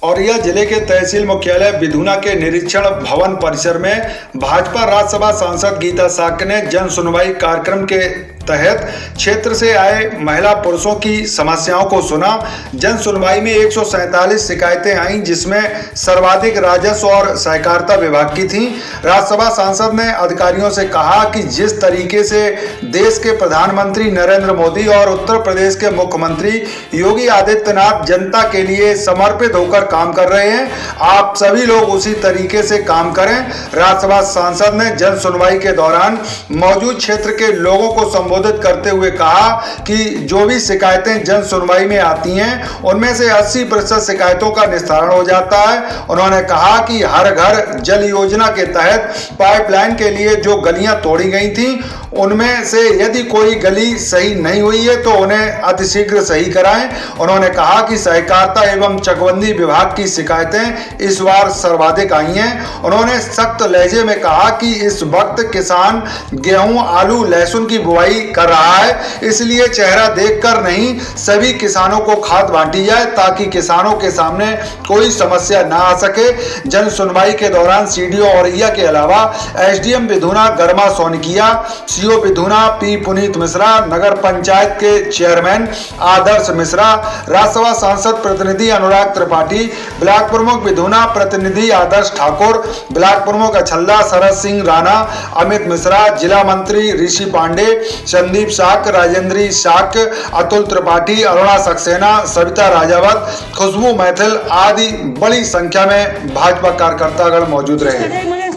औरैया जिले के तहसील मुख्यालय विधुना के निरीक्षण भवन परिसर में भाजपा राज्यसभा सांसद गीता साक्य ने जन सुनवाई कार्यक्रम के तहत क्षेत्र से आए महिला पुरुषों की समस्याओं को सुना। जन सुनवाई में 147 शिकायतें आईं, जिसमें सर्वाधिक राजस्व और सहकारिता विभाग की थीं। राज्यसभा सांसद ने अधिकारियों से कहा कि जिस तरीके से देश के प्रधानमंत्री नरेंद्र मोदी और उत्तर प्रदेश के मुख्यमंत्री योगी आदित्यनाथ जनता के लिए समर्पित होकर काम कर रहे हैं, आप सभी लोग उसी तरीके से काम करें। राज्यसभा सांसद ने जन सुनवाई के दौरान मौजूद क्षेत्र के लोगों को संबोधित करते हुए कहा कि जो भी शिकायतें जन सुनवाई में आती हैं उनमें से 80% शिकायतों का निस्तारण हो जाता है। उन्होंने कहा कि हर घर जल योजना के तहत पाइपलाइन के लिए जो गलियां तोड़ी गई थी उनमें से यदि कोई गली सही नहीं हुई है तो उन्हें अतिशीघ्र सही कराएं। उन्होंने कहा कि सहकारिता एवं चकबंदी विभाग की शिकायतें इस बार सर्वाधिक आई हैं। उन्होंने सख्त लहजे में कहा कि इस वक्त किसान गेहूं, आलू, लहसुन की बुआई कर रहा है, इसलिए चेहरा देखकर नहीं सभी किसानों को खाद बांटी जाए ताकि किसानों के सामने कोई समस्या ना आ सके। जन सुनवाई के दौरान सीडीओ औरैया के अलावा एसडीएम विधुना गरमा सोनकिया, सीओ विधुना पी पुनीत मिश्रा, नगर पंचायत के चेयरमैन आदर्श मिश्रा, राज्यसभा सांसद प्रतिनिधि अनुराग त्रिपाठी, ब्लॉक प्रमुख विधुना प्रतिनिधि आदर्श ठाकुर, ब्लॉक प्रमुख अछल्ला शरद सिंह राणा, अमित मिश्रा, जिला मंत्री ऋषि पांडे, संदीप शाक, राजेंद्री शाक, अतुल त्रिपाठी, अरुणा सक्सेना, सविता राजावत, खुशबू मैथिल आदि बड़ी संख्या में भाजपा कार्यकर्तागण मौजूद रहे। मुझे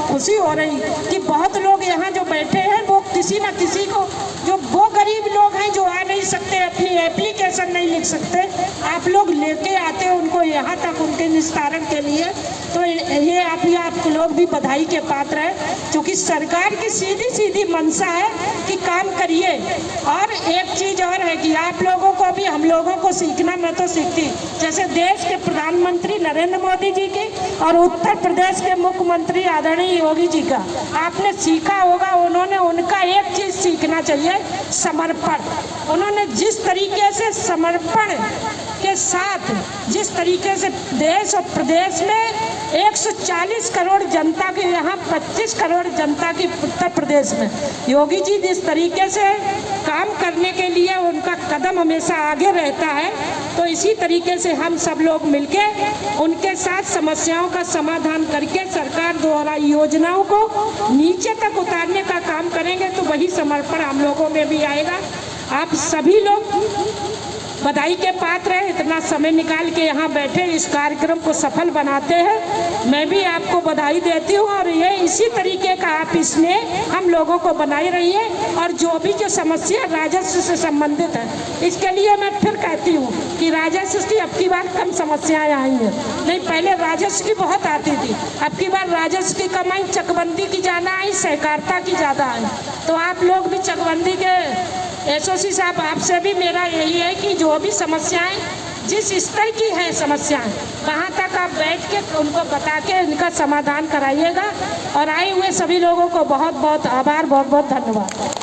खुशी हो रही कि बहुत लोग यहाँ जो बैठे हैं वो किसी न किसी को, जो वो गरीब लोग हैं जो आ नहीं सकते, अपनी एप्लीकेशन नहीं लिख सकते, आप लोग लेके आते हैं उनको यहाँ तक उनके निस्तारण के लिए। तो ये आप लोग भी बधाई के पात्र हैं, क्योंकि सरकार की सीधी सीधी मंशा है कि काम करिए। और एक चीज़ और है कि आप लोगों को भी, हम लोगों को सीखना, मैं तो सीखती, जैसे देश के प्रधानमंत्री नरेंद्र मोदी जी की और उत्तर प्रदेश के मुख्यमंत्री आदरणीय योगी जी का आपने सीखा होगा। उन्होंने, उनका एक चीज़ सीखना चाहिए, समर्पण। उन्होंने जिस तरीके से समर्पण के साथ, जिस तरीके से देश और प्रदेश में 140 करोड़ जनता की, यहाँ 25 करोड़ जनता की उत्तर प्रदेश में, योगी जी जिस तरीके से काम करने के लिए उनका कदम हमेशा आगे रहता है, तो इसी तरीके से हम सब लोग मिलके उनके साथ समस्याओं का समाधान करके सरकार द्वारा योजनाओं को नीचे तक उतारने का काम करेंगे, तो वही समर्पण हम लोगों में भी आएगा। आप सभी लोग बधाई के पात्र हैं, इतना समय निकाल के यहाँ बैठे इस कार्यक्रम को सफल बनाते हैं। मैं भी आपको बधाई देती हूँ और ये इसी तरीके का आप इसमें हम लोगों को बनाए रहिए। और जो भी जो समस्या राजस्व से संबंधित है, इसके लिए मैं फिर कहती हूँ कि राजस्व की अब की बार कम समस्याएं आई हैं, नहीं पहले राजस्व की बहुत आती थी, अब की बार राजस्व की कम आई, चकबंदी की ज़्यादा आई, सहकारिता की ज़्यादा आई। तो आप लोग भी चकबंदी के एसओसी साहब, आपसे भी मेरा यही है कि जो भी समस्याएं जिस स्तर की हैं समस्याएं, वहाँ तक आप बैठ के उनको बता के इनका समाधान कराइएगा। और आए हुए सभी लोगों को बहुत बहुत आभार, बहुत बहुत धन्यवाद।